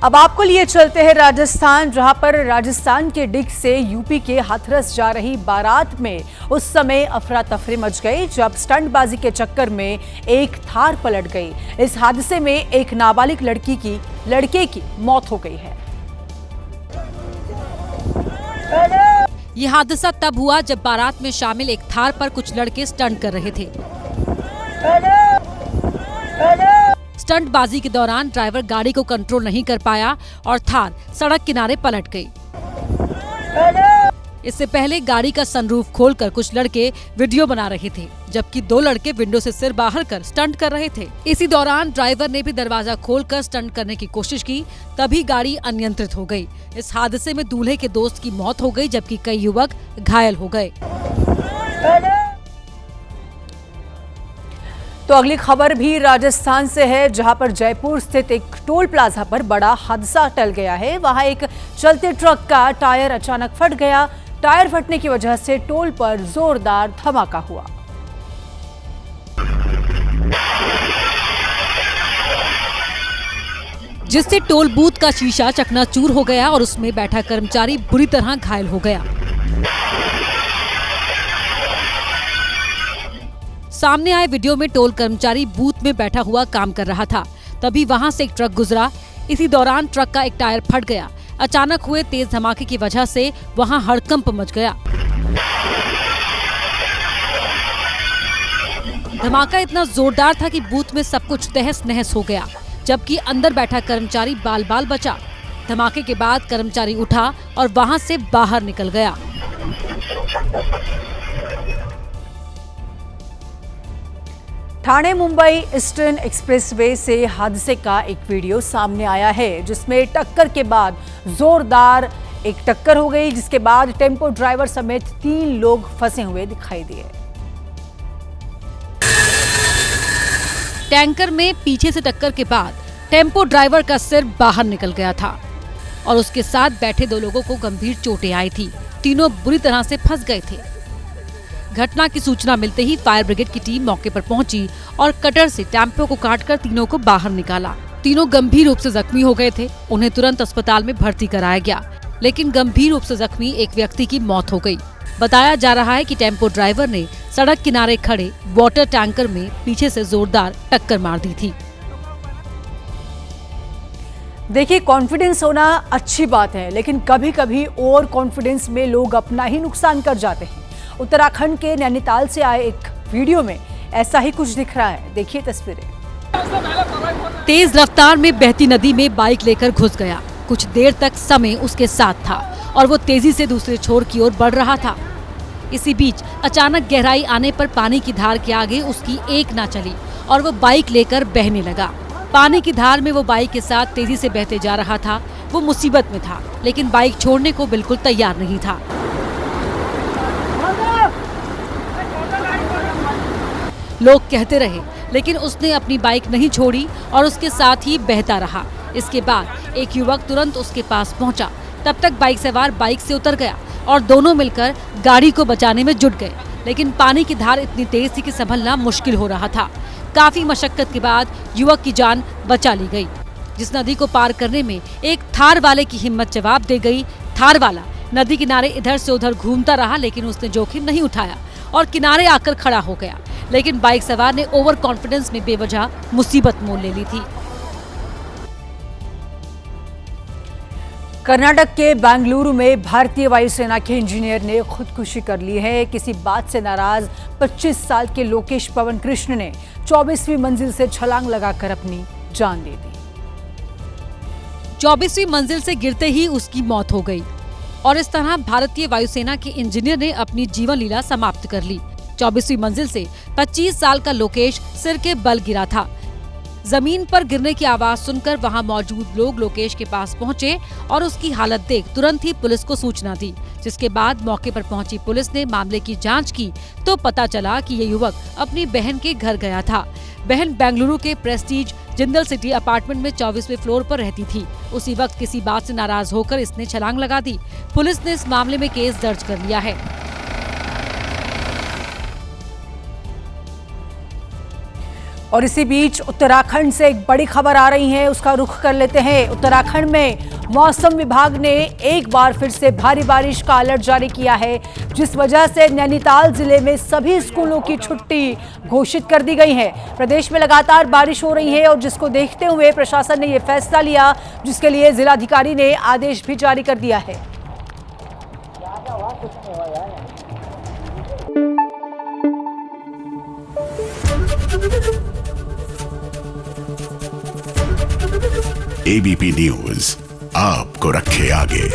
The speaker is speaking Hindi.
अब आपको लिए चलते हैं राजस्थान, जहां पर राजस्थान के डिग से यूपी के हाथरस जा रही बारात में उस समय अफरा तफरी मच गई जब स्टंटबाजी के चक्कर में एक थार पलट गई। इस हादसे में एक नाबालिग लड़के की मौत हो गई है। यह हादसा तब हुआ जब बारात में शामिल एक थार पर कुछ लड़के स्टंट कर रहे थे। स्टंटबाजी के दौरान ड्राइवर गाड़ी को कंट्रोल नहीं कर पाया और थार सड़क किनारे पलट गई। इससे पहले गाड़ी का सनरूफ खोलकर कुछ लड़के वीडियो बना रहे थे, जबकि दो लड़के विंडो से सिर बाहर कर स्टंट कर रहे थे। इसी दौरान ड्राइवर ने भी दरवाजा खोलकर स्टंट करने की कोशिश की, तभी गाड़ी अनियंत्रित हो गई। इस हादसे में दूल्हे के दोस्त की मौत हो गई, जबकि कई युवक घायल हो गए। तो अगली खबर भी राजस्थान से है, जहां पर जयपुर स्थित एक टोल प्लाजा पर बड़ा हादसा टल गया है। वहां एक चलते ट्रक का टायर अचानक फट गया। टायर फटने की वजह से टोल पर जोरदार धमाका हुआ। जिससे टोल बूथ का शीशा चकनाचूर हो गया और उसमें बैठा कर्मचारी बुरी तरह घायल हो गया। सामने आए वीडियो में टोल कर्मचारी बूथ में बैठा हुआ काम कर रहा था, तभी वहां से एक ट्रक गुजरा। इसी दौरान ट्रक का एक टायर फट गया। अचानक हुए तेज धमाके की वजह से वहां हड़कंप मच गया। धमाका इतना जोरदार था कि बूथ में सब कुछ तहस नहस हो गया, जबकि अंदर बैठा कर्मचारी बाल बाल बचा। धमाके के बाद कर्मचारी उठा और वहां से बाहर निकल गया। ठाणे मुंबई ईस्टर्न एक्सप्रेसवे से हादसे का एक वीडियो सामने आया है, जिसमें टक्कर के बाद जोरदार एक टक्कर हो गई, जिसके बाद टेम्पो ड्राइवर समेत 3 लोग फंसे हुए दिखाई दिए। टैंकर में पीछे से टक्कर के बाद टेम्पो ड्राइवर का सिर बाहर निकल गया था और उसके साथ बैठे 2 लोगों को गंभीर चोटें आई थी। तीनों बुरी तरह से फंस गए थे। घटना की सूचना मिलते ही फायर ब्रिगेड की टीम मौके पर पहुंची और कटर से टेम्पो को काटकर तीनों को बाहर निकाला। तीनों गंभीर रूप से जख्मी हो गए थे। उन्हें तुरंत अस्पताल में भर्ती कराया गया, लेकिन गंभीर रूप से जख्मी एक व्यक्ति की मौत हो गई। बताया जा रहा है कि टेम्पो ड्राइवर ने सड़क किनारे खड़े वाटर टैंकर में पीछे से जोरदार टक्कर मार दी थी। देखिए, कॉन्फिडेंस होना अच्छी बात है, लेकिन कभी कभी ओवर कॉन्फिडेंस में लोग अपना ही नुकसान कर जाते हैं। उत्तराखंड के नैनीताल से आए एक वीडियो में ऐसा ही कुछ दिख रहा है। देखिए तस्वीरें। तेज रफ्तार में बहती नदी में बाइक लेकर घुस गया। कुछ देर तक समय उसके साथ था और वो तेजी से दूसरे छोर की ओर बढ़ रहा था। इसी बीच अचानक गहराई आने पर पानी की धार के आगे उसकी एक ना चली और वो बाइक लेकर बहने लगा। पानी की धार में वो बाइक के साथ तेजी से बहते जा रहा था। वो मुसीबत में था, लेकिन बाइक छोड़ने को बिल्कुल तैयार नहीं था। लोग कहते रहे, लेकिन उसने अपनी बाइक नहीं छोड़ी और उसके साथ ही बहता रहा। इसके बाद एक युवक तुरंत उसके पास पहुंचा। तब तक बाइक सवार बाइक से उतर गया और दोनों मिलकर गाड़ी को बचाने में जुट गए, लेकिन पानी की धार इतनी तेज थी कि संभलना मुश्किल हो रहा था। काफी मशक्कत के बाद युवक की जान बचा ली गई। जिस नदी को पार करने में एक थार वाले की हिम्मत जवाब दे गई। थार वाला नदी किनारे इधर से उधर घूमता रहा, लेकिन उसने जोखिम नहीं उठाया और किनारे आकर खड़ा हो गया। लेकिन बाइक सवार ने ओवर कॉन्फिडेंस में बेवजह मुसीबत मोल ले ली थी। कर्नाटक के बेंगलुरु में भारतीय वायुसेना के इंजीनियर ने खुदकुशी कर ली है। किसी बात से नाराज 25 साल के लोकेश पवन कृष्ण ने 24वीं मंजिल से छलांग लगाकर अपनी जान दे दी। 24वीं मंजिल से गिरते ही उसकी मौत हो गई और इस तरह भारतीय वायुसेना के इंजीनियर ने अपनी जीवन लीला समाप्त कर ली। 24वीं मंजिल से 25 साल का लोकेश सिर के बल गिरा था। जमीन पर गिरने की आवाज सुनकर वहां मौजूद लोग लोकेश के पास पहुंचे और उसकी हालत देख तुरंत ही पुलिस को सूचना दी, जिसके बाद मौके पर पहुंची पुलिस ने मामले की जांच की तो पता चला कि ये युवक अपनी बहन के घर गया था। बहन बेंगलुरु के प्रेस्टीज जिंदल सिटी अपार्टमेंट में 24वें फ्लोर पर रहती थी। उसी वक्त किसी बात से नाराज होकर इसने छलांग लगा दी। पुलिस ने इस मामले में केस दर्ज कर लिया है। और इसी बीच उत्तराखंड से एक बड़ी खबर आ रही है, उसका रुख कर लेते हैं। उत्तराखंड में मौसम विभाग ने एक बार फिर से भारी बारिश का अलर्ट जारी किया है, जिस वजह से नैनीताल जिले में सभी स्कूलों की छुट्टी घोषित कर दी गई है। प्रदेश में लगातार बारिश हो रही है और जिसको देखते हुए प्रशासन ने यह फैसला लिया, जिसके लिए जिलाधिकारी ने आदेश भी जारी कर दिया है। एबीपी न्यूज आपको रखे आगे।